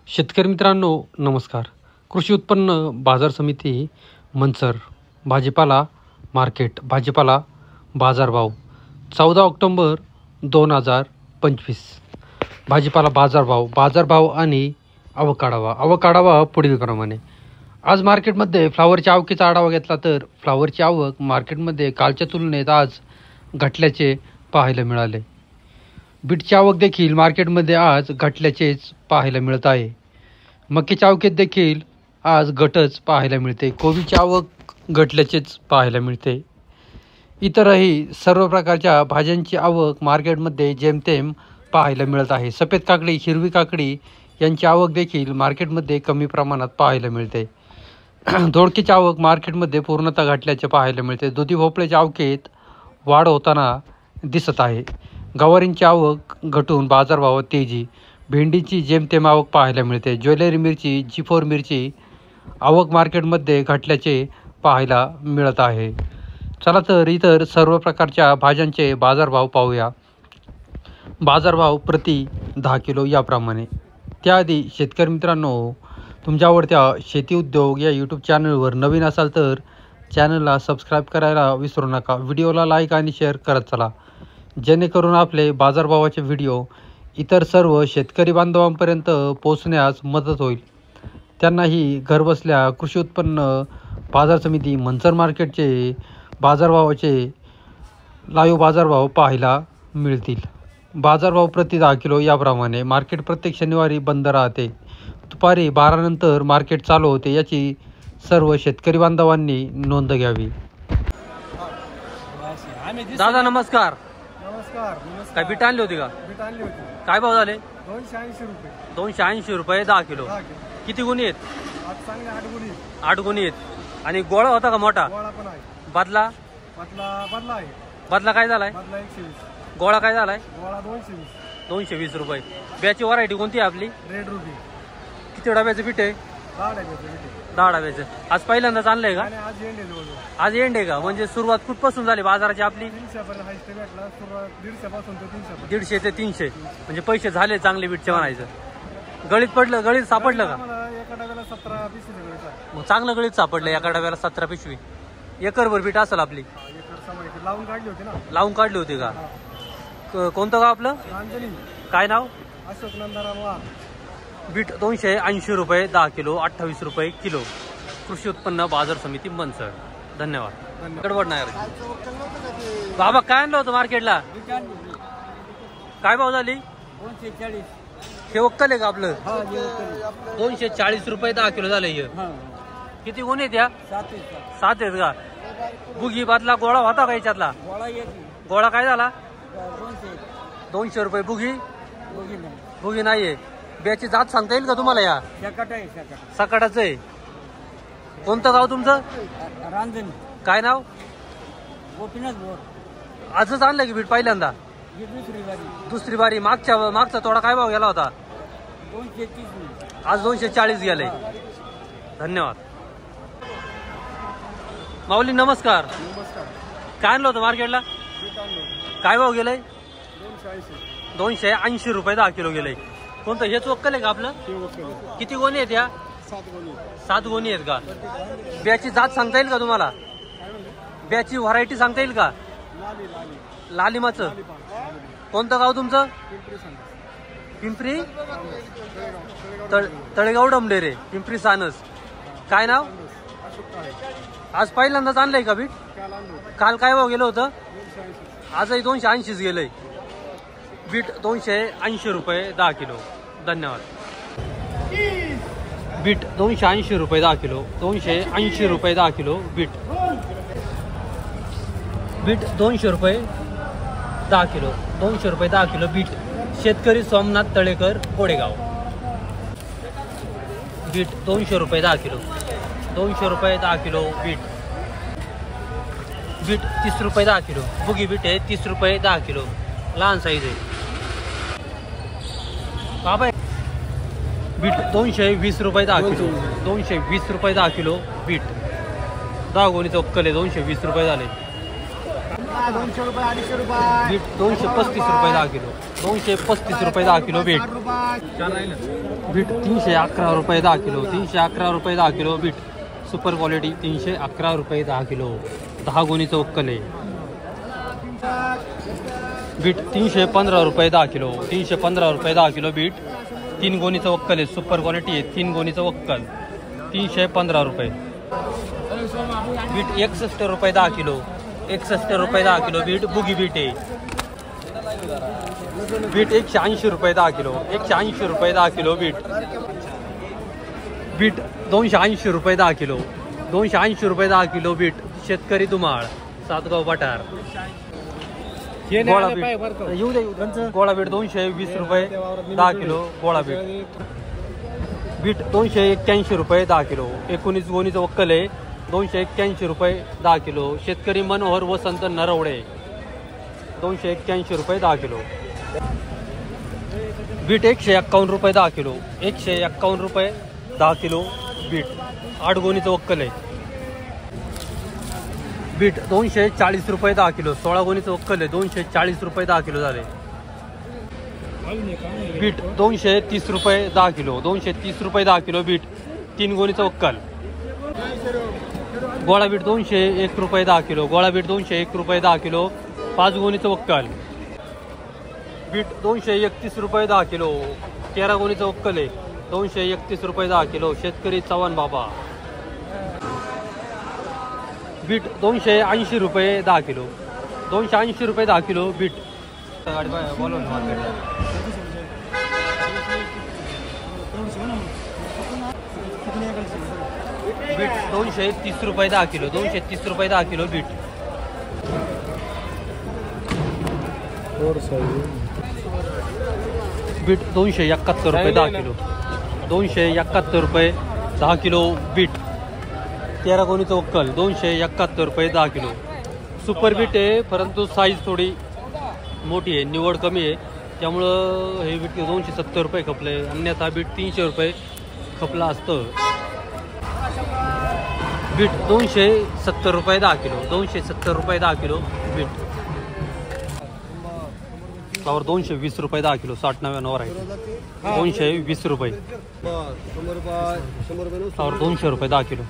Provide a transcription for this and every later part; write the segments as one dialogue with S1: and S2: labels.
S1: शेतकरी मित्रांनो नमस्कार. कृषी उत्पन्न बाजार समिती मंचर भाजीपाला मार्केट भाजीपाला बाजारभाव 14 ऑक्टोबर 2025. भाजीपाला बाजारभाव आणि आवक पुढीलप्रमाणे. आज मार्केटमध्ये फ्लावरच्या आवकीचा आढावा घेतला तर फ्लावरची आवक मार्केटमध्ये कालच्या तुलनेत आज घटल्याचे पाहायला मिळाले. बीटची आवक देखील मार्केटमध्ये आज घटल्याचेच पाहायला मिळत आहे. मक्याच्या आवकेत देखील आज घटच पाहायला मिळते. कोबीची आवक घटल्याचेच पाहायला मिळते. इतरही सर्व प्रकारच्या भाज्यांची आवक मार्केटमध्ये जेमतेम पाहायला मिळत आहे. सफेद काकडी, हिरवी काकडी यांची आवक देखील मार्केटमध्ये कमी प्रमाणात पाहायला मिळते. दोडकीची आवक मार्केटमध्ये पूर्णतः घटल्याचे पाहायला मिळते. दुधी भोपळ्याच्या आवकेत वाढ होताना दिसत आहे. गवारींची आवक घटून बाजारभावात तेजी. भेंडीची जेमतेम आवक पाहायला मिळते. ज्वेलरी मिरची, G4 मिरची आवक मार्केटमध्ये घटल्याचे पाहायला मिळत आहे. चला तर इतर सर्व प्रकारच्या भाज्यांचे बाजारभाव पाहूया. बाजारभाव प्रति 10 किलो याप्रमाणे. त्याआधी शेतकरी मित्रांनो, तुमच्या आवडत्या शेती उद्योग या यूट्यूब चॅनलवर नवीन असाल तर चॅनलला सबस्क्राईब करायला विसरू नका. व्हिडिओला लाईक आणि शेअर करत चला, जेणेकरून आपले बाजारभावाचे व्हिडिओ इतर सर्व शेतकरी बांधवांपर्यंत पोहोचण्यास मदत होईल. त्यांनाही घरबसल्या कृषी उत्पन्न बाजार समिती मंचर मार्केटचे बाजारभावाचे लाईव्ह बाजारभाव पाहायला मिळतील. बाजारभाव प्रति 10 किलो याप्रमाणे. मार्केट प्रत्येक शनिवारी बंद राहते. दुपारी 12 नंतर मार्केट चालू होते. याची सर्व शेतकरी बांधवांनी नोंद घ्यावी. दादा नमस्कार.
S2: नमस्कार.
S1: काय बीट आणली होती का?
S2: बीट आणली होती.
S1: काय भाव झाले?
S2: 280 रुपये.
S1: 280 रुपये 10 किलो. किती गुणी आहेत?
S2: आज चांगले 8 गुणी.
S1: 8 गुणी आहेत. आणि गोळा होता का मोठा?
S2: गोळा पण आहे.
S1: बदला
S2: आहे.
S1: बदला काय झालाय?
S2: बदला 120.
S1: गोळा काय झालाय?
S2: गोळा 220.
S1: 220 रुपये. ब्याची व्हरायटी कोणती आहे आपली?
S2: Red ruby.
S1: किती डब्याचं पीठ आहे?
S2: 10 डब्याचं पीठ.
S1: 10 डब्याचं. आज पहिल्यांदाच आणलंय का?
S2: आणि आज एंड आहे जवळजवळ.
S1: आज एंड आहे का? म्हणजे सुरुवात कुठपासून झाली बाजाराची आपली?
S2: 300 पर्यंत हायस्ट भेटला. सुरुवात 150 पासून ते 300.
S1: 150 ते 300. म्हणजे पैसे झाले चांगले बीटचे म्हणायचं. गळीत सापडलं का?
S2: मला एका डब्याला 17 पिशवी भेटला.
S1: मग चांगलं गळीत सापडलं. एका डब्याला 17 पिशवी. एकरभर बीट असेल आपली.
S2: एकर समायची लावून काढली होती ना.
S1: लावून काढली होती का? कोणतं गाव आपलं?
S2: रांजणी.
S1: काय नाव?
S2: अशोक नंदाराम वाघ.
S1: बीट 280 रुपये 10 किलो, 28 रुपये किलो. कृषी उत्पन्न बाजार समिती मंचर. धन्यवाद. गडबड नाही. बाबा काय आणलं होतं मार्केटला? काय भाव झाली?
S2: 240.
S1: हे वक्कल आहे का आपलं? 240 रुपये 10 किलो झालं. हे किती गुण आहेत या? 7 आहेत का? बुगी बादला गोळा होता का याच्यातला? गोळा काय झाला? 200 रुपये. बुगी नाहीये. ब्याची जात सांगता येईल का तुम्हाला? या सकाटाचं आहे. कोणतं गाव तुमचं?
S2: रांजणी.
S1: काय नाव?
S2: गोपीनाथ बोर.
S1: आजच आणलं की बीट पहिल्यांदा? दुसरी बारी. मागचा थोडा काय भाव गेला होता?
S2: 230.
S1: आज 240 गेले. धन्यवाद. माऊली नमस्कार. काय आणलं होतं मार्केटला? काय भाव गेलाय? 280 रुपये 10 किलो गेले. कोणतं हेच वक्कल आहे का आपलं? किती गोणी आहेत या? 7 गोणी आहेत का? ब्याची जात सांगता येईल का तुम्हाला? ब्याची व्हरायटी सांगता येईल का? लालिमाचं. कोणतं गाव तुमचं? पिंपरी तळेगाव डमडेरे. पिंपरी सानस. काय नाव? आज पहिल्यांदाच आणलंय का बीट? काल काय भाव गेलं होतं? आजही 280 गेलंय. बीट 280 रुपये 10 किलो. धन्यवाद. बीट 280 रुपये 10 किलो. 280 रुपये 10 किलो बीट. बीट 200 रुपये 10 किलो. 200 रुपये 10 किलो बीट. शेतकरी सोमनाथ तळेकर कोडेगाव. बीट 200 रुपये 10 किलो. 200 रुपये 10 किलो बीट. बीट 30 रुपये 10 किलो. बुगी बीट आहे 30 रुपये 10 किलो. लहान साईज आहे. बाबा बीट 220 रुपये 10 किलो. 220 रुपये 10 किलो बीट. 10 गोणीचं वक्कल आहे. 220 रुपये झाले.
S2: 200 रुपये 250 रुपये.
S1: बीट 235 रुपये 10 किलो. 235 रुपये 10 किलो बीट. बीट 311 रुपये 10 किलो, 311 रुपये 10 किलो बीट सुपर क्वालिटी 311 रुपये 10 किलो, 10 गोणीचं वक्कल आहे. बीट 315 रुपये 10 किलो, 315 रुपये 10 किलो बीट, 3 गोणीचं वक्कल आहे, सुपर क्वालिटी आहे, 3 गोणीचं वक्कल 315 रुपये. बीट 61 रुपये 10 किलो, 61 रुपये 10 किलो बीट बुगी बीट आहे. बीट 180 रुपये 10 किलो, 180 रुपये 10 किलो बीट. बीट 280 रुपये 10 किलो, 280 रुपये 10 किलो बीट शेतकरी धुमाळ सातगाव पठार. गोळा बीट येऊ दे, गोळा बीट 220 रुपये 10 किलो गोळा बीट. बीट 281 रुपये 10 किलो, 19 गोणीचं वक्कल आहे, 281 रुपये 10 किलो शेतकरी मनोहर वसंत नरवडे, 281 रुपये 10 किलो. बीट 151 रुपये 10 किलो, 151 रुपये 10 किलो बीट, 8 गोणीचं वक्कल आहे. बीट 240 रुपये 10 किलो, 16 गोणीचं वक्कल आहे, 240 रुपये 10 किलो झाले. बीट 230 रुपये 10 किलो, 230 रुपये 10 किलो बीट, 3 गोणीचं वक्कल. गोळा बीट 201 रुपये 10 किलो, गोळा बीट 201 रुपये 10 किलो, 5 गोणीचं वक्कल. बीट 231 रुपये 10 किलो, 13 गोणीचं वक्कल आहे, 231 रुपये 10 किलो शेतकरी चव्हाण बाबा. बीट 280 रुपये 10 किलो, 280 रुपये 10 किलो बीट. बीट 230 रुपये 10 किलो, 230 रुपये 10 किलो बीट. बीट 271 रुपये 10 किलो, 271 रुपये 10 किलो बीट, 13 गोणीचं वक्कल, 271 रुपये 10 किलो. सुपर बीट आहे, परंतु साईज थोडी मोठी आहे, निवड कमी आहे, त्यामुळं हे बीट 270 रुपये खपले, अन्यथा बीट 300 रुपये खपला असतं. बीट 270 रुपये 10 किलो, 270 रुपये 10 किलो बीट. फ्लावर 220 रुपये 10 किलो, 60-90 आहे, 220 रुपये. फ्लावर 200 रुपये 10 किलो,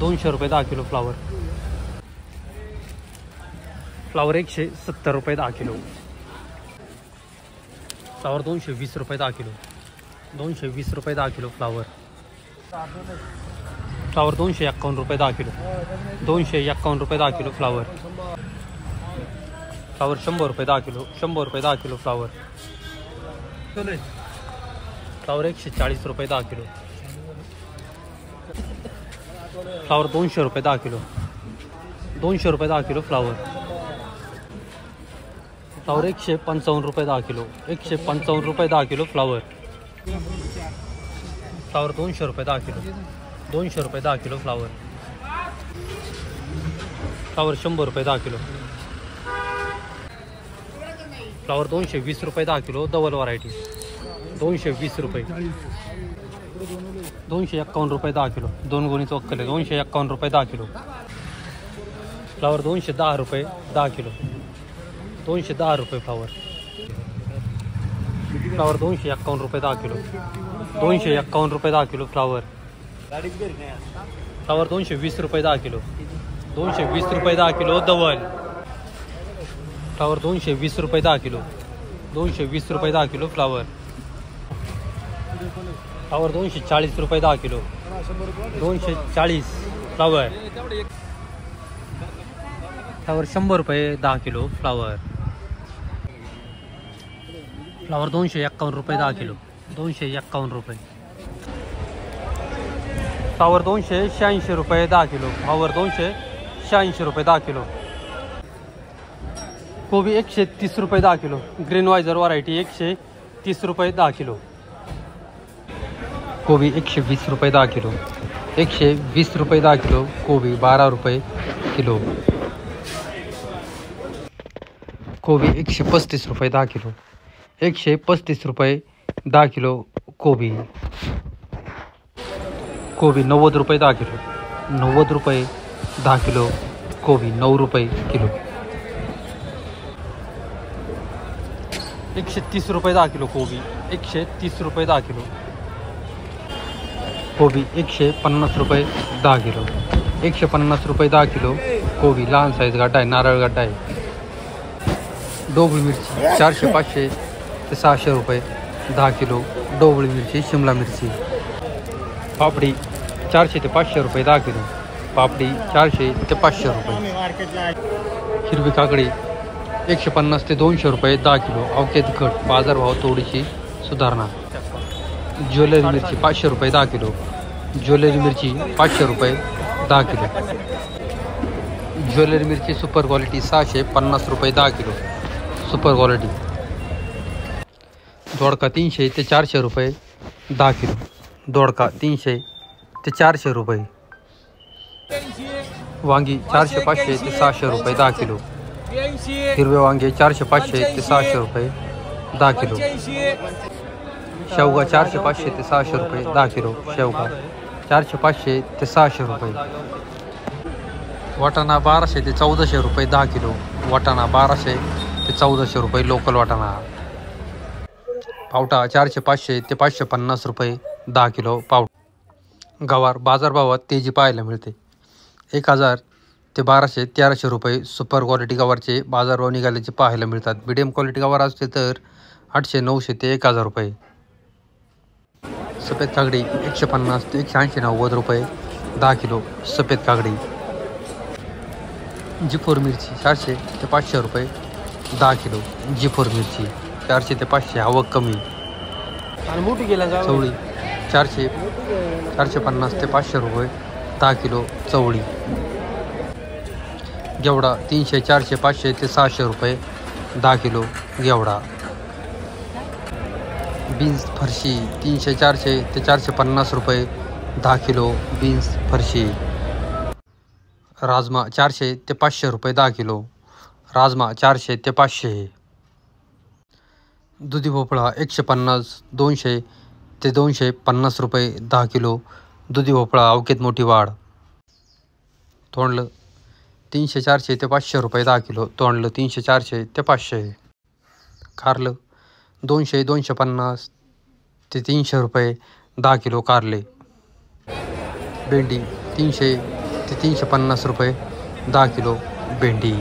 S1: 200 रुपये 10 किलो फ्लावर. फ्लावर 170 रुपये 10 किलो. फ्लावर 220 रुपये 10 किलो, 220 रुपये 10 किलो फ्लावर. फ्लावर 251 रुपये 10 किलो, 251 रुपये 10 किलो फ्लावर. फ्लावर 100 रुपये 10 किलो, 100 रुपये 10 किलो फ्लावर. फ्लावर 140 रुपये 10 किलो. फ्लावर 200 रुपये 10 किलो, 200 रुपये 10 किलो फ्लावर. फ्लावर 155 रुपये 10 किलो, 155 रुपये 10 किलो फ्लावर. फ्लावर 200 रुपये 10 किलो, 200 रुपये 10 किलो फ्लावर. फ्लावर 100 रुपये 10 किलो. फ्लावर 220 रुपये 10 किलो डबल व्हरायटी, 220 रुपये. 251 रुपये 10 किलो, 2 गोणीचं वक्कल आहे, 251 रुपये 10 किलो. फ्लावर 210 रुपये 10 किलो, 210 रुपये फ्लावर. फ्लावर 251 रुपये 10 किलो, 251 रुपये 10 किलो फ्लावर. फ्लावर 220 रुपये 10 किलो, 220 रुपये 10 किलो डबल. फ्लावर 220 रुपये 10 किलो, 220 रुपये 10 किलो फ्लावर. फ्लावर 240 रुपये 10 किलो, 240 फ्लावर. फ्लावर 100 रुपये 10 किलो फ्लावर. फ्लावर 251 रुपये 10 किलो, 251 रुपये. फ्लावर 286 रुपये 10 किलो, फ्लावर 286 रुपये 10 किलो. कोबी 130 रुपये 10 किलो, ग्रीन वायझर व्हरायटी 130 रुपये 10 किलो. कोबी 120 रुपये 10 किलो, 120 रुपये 10 किलो कोबी, 12 रुपये किलो. कोबी 135 रुपये 10 किलो, 135 रुपये 10 किलो कोबी. कोबी 90 रुपये 10 किलो, 90 रुपये 10 किलो कोबी, 9 रुपये किलो. 130 रुपये 10 किलो कोबी, 130 रुपये 10 किलो. कोबी 150 रुपये 10 किलो. 150 रुपये 10 किलो कोबी. लहान साईज गड्डा आहे, नारळ गड्डा आहे. ढोबळी मिरची 400 500 ते 600 रुपये 10 किलो. ढोबळी मिरची, शिमला मिरची. पापडी 400 ते 500 रुपये 10 किलो. पापडी 400 ते 500 रुपये. हिरवी काकडी 150 ते 200 रुपये 10 किलो. अवके तिखट बाजारभाव थोडीशी सुधारणा. ज्वेलरी मिरची 500 रुपये 10 किलो. ज्वेलरी मिरची 500 रुपये 10 किलो. ज्वेलरी मिरची सुपर क्वालिटी 650 रुपये 10 किलो. Super quality. दोडका 300 ते 400 रुपये 10 किलो. दोडका 300 ते 400 रुपये. वांगी 400 500 ते 600 रुपये 10 किलो. हिरवे वांगे 400 500 ते 600 रुपये 10 किलो. शेवगा 400 500 ते 600 रुपये 10 किलो. शेवगा 400 500 ते 600 रुपये. वाटाणा 1200 ते 1400 रुपये 10 किलो. वाटाणा 1200 ते 1400 रुपये लोकल वाटाणा. पावटा 400 500 ते 550 रुपये 10 किलो पावटा. गवार बाजारभावात तेजी पाहायला मिळते. 1000 ते 1200 1300 रुपये सुपर क्वालिटी गवारचे बाजारभाव निघाल्याचे पाहायला मिळतात. मीडियम क्वालिटी गवार असते तर 800 900 ते 1000 रुपये. सफेद काकडी 150 ते 180 90 रुपये 10 किलो. सफेद काकडी. जिफोर मिरची 400 ते 500 रुपये 10 किलो. जिफोर मिरची 400 ते 500. आवक कमी. चवळी 450 ते 500 रुपये 10 किलो. चवळी. गेवडा 300 400 500 ते 600 रुपये 10 किलो. गेवडा. बीन्स फरशी 300 400 ते 450 रुपये 10 किलो. बीन्स फरशी. राजमा 400 ते 500 रुपये 10 किलो. राजमा 400 ते 500. दुधी भोपळा 150 200 ते 250 रुपये 10 किलो. दुधी भोपळा अवकेत मोठी वाढ. तोंडलं 300 400 ते 500 रुपये 10 किलो. तोंडलं 300 400 ते 500. कारलं 200 250 ते 300 रुपये 10 किलो कारले. भेंडी 300 ते 350 रुपये 10 किलो भेंडी.